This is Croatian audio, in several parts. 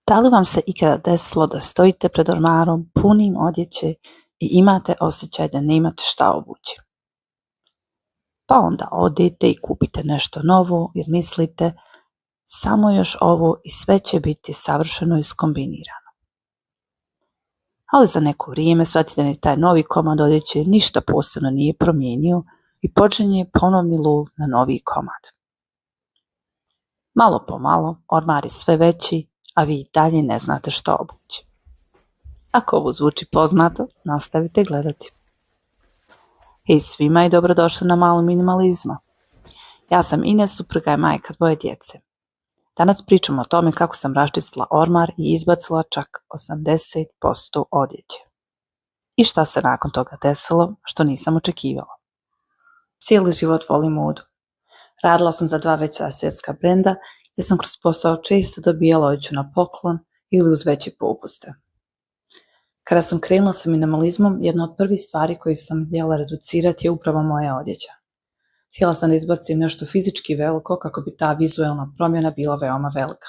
Da li vam se ikada desilo da stojite pred ormarom punim odjeće i imate osjećaj da nemate šta obući? Pa onda odete i kupite nešto novo jer mislite samo još ovo i sve će biti savršeno iskombinirano. Ali za neko vrijeme shvatite da ni taj novi komad odjeće ništa posebno nije promijenio i počinje ponovni lov na novi komad. Malo po malo ormar je sve veći, a vi dalje ne znate što obući. Ako ovo zvuči poznato, nastavite gledati. Hej svima i dobrodošli na Malo minimalizma. Ja sam Ines, supruga i majka dvoje djece. Danas pričamo o tome kako sam raščistila ormar i izbacila čak 80% odjeće. I šta se nakon toga desilo, što nisam očekivala. Cijeli život volim modu. Radila sam za 2 veća svjetska brenda gdje sam kroz posao često dobijala odjeću na poklon ili uz veće popuste. Kada sam krenula sa minimalizmom, jedna od prvih stvari koje sam htjela reducirati je upravo moja odjeća. Htjela sam da izbacim nešto fizički veliko kako bi ta vizualna promjena bila veoma velika.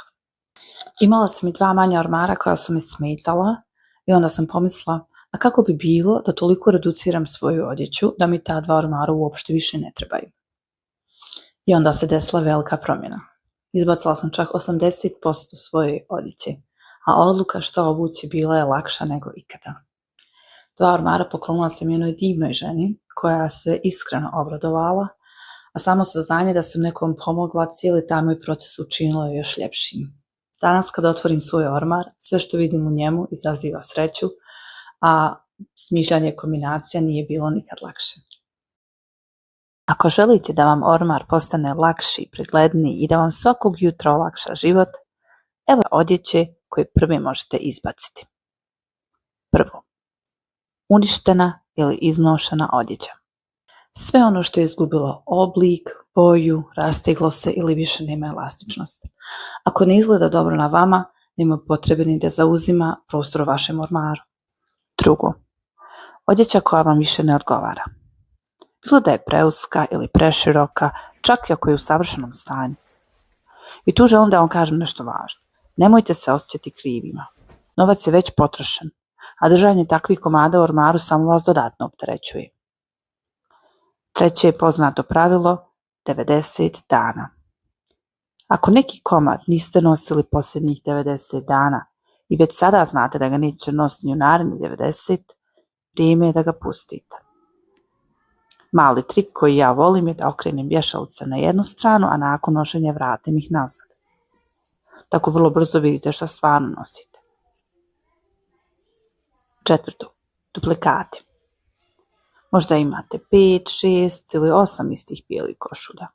Imala sam i 2 manja ormara koja su mi smetala i onda sam pomislila, a kako bi bilo da toliko reduciram svoju odjeću da mi ta 2 ormara uopšte više ne trebaju. I onda se desila velika promjena. Izbacila sam čak 80% svoje odjeće, a odluka što obući bila je lakša nego ikada. 2 ormara poklonila sam jednoj divnoj ženi koja se iskreno obradovala, a samo saznanje da sam nekom pomogla cijeli taj moj proces učinilo je još ljepšim. Danas kada otvorim svoj ormar, sve što vidim u njemu izaziva sreću, a smišljanje kombinacija nije bilo nikad lakše. Ako želite da vam ormar postane lakši, pregledniji i da vam svakog jutra olakša život, evo odjeće koje prvi možete izbaciti. Prvo, uništena ili iznošena odjeća. Sve ono što je izgubilo oblik, boju, rasteglo se ili više nema elastičnost. Ako ne izgleda dobro na vama, nema potrebe ni da zauzima prostor u vašem ormaru. Drugo, odjeća koja vam više ne odgovara. Bilo da je preuska ili preširoka, čak i ako je u savršenom stanju. I tu želim da vam kažem nešto važno. Nemojte se osjećati krivima. Novac je već potrošen, a držanje takvih komada u ormaru samo vas dodatno opterećuje. Treće je poznato pravilo 90 dana. Ako neki komad niste nosili posljednjih 90 dana i već sada znate da ga nećete nositi u narednih 90, vrijeme je da ga pustite. Mali trik koji ja volim je da okrenem vješalice na jednu stranu, a nakon nošenja vratim ih nazad. Tako vrlo brzo vidite šta stvarno nosite. Četvrto, duplikati. Možda imate 5, 6 ili 8 istih bijelih košulja.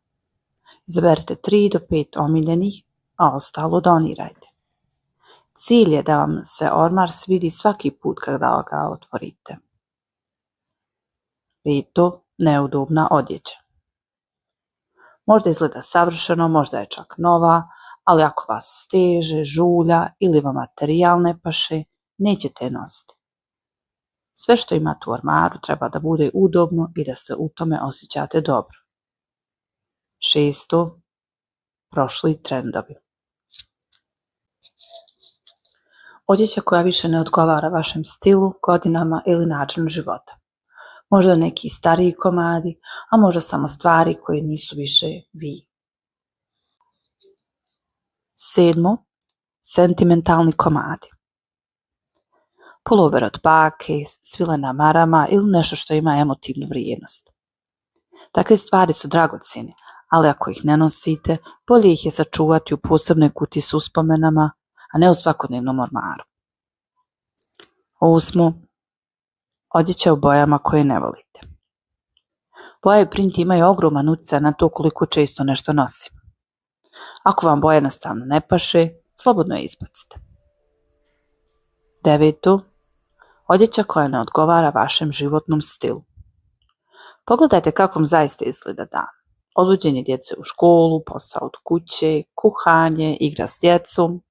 Izaberite 3 do 5 omiljenih, a ostalo donirajte. Cilj je da vam se ormar svidi svaki put kada ga otvorite. Peto, neudobna odjeća. Možda izgleda savršeno, možda je čak nova, ali ako vas steže, žulja ili vam materijal ne paše, nećete je nositi. Sve što imate u ormaru treba da bude udobno i da se u tome osjećate dobro. Šesto, prošli trendovi. Odjeća koja više ne odgovara vašem stilu, godinama ili načinu života. Možda neki stariji komadi, a možda samo stvari koje nisu više vi. Sedmo, sentimentalni komadi. Pulover od bake, svile na marama ili nešto što ima emotivnu vrijednost. Takve stvari su dragocjene, ali ako ih ne nosite, bolje ih je sačuvati u posebnoj kutiji s uspomenama, a ne u svakodnevnom ormaru. Osmo, odjeća u bojama koje ne volite. Boja i print imaju ogroman utjecaj na to koliko često nešto nosim. Ako vam boja jednostavno ne paše, slobodno je izbacite. Deveto, odjeća koja ne odgovara vašem životnom stilu. Pogledajte kako vam zaista izgleda dan. Odvođenje djece u školu, posao od kuće, kuhanje, igra s djecom.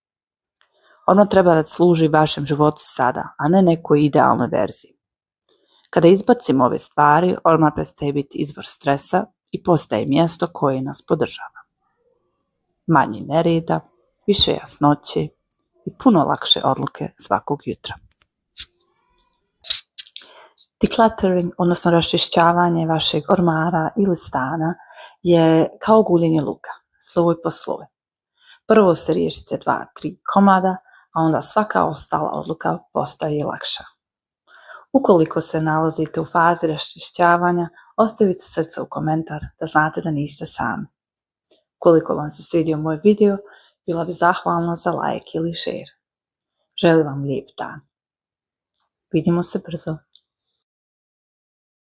Ono treba da služi vašem životu sada, a ne nekoj idealnoj verziji. Kada izbacimo ove stvari, ormar prestaje biti izvor stresa i postaje mjesto koje nas podržava. Manje nereda, više jasnoće i puno lakše odluke svakog jutra. Decluttering, odnosno raščišćavanje vašeg ormara ili stana, je kao guljenje luka, sloj po sloj. Prvo se riješite 2-3 komada, a onda svaka ostala odluka postaje lakša. Ukoliko se nalazite u fazi raščišćavanja, ostavite srce u komentar da znate da niste sami. Ukoliko vam se svidio moj video, bila bi zahvalna za like ili share. Želim vam lijep dan. Vidimo se brzo.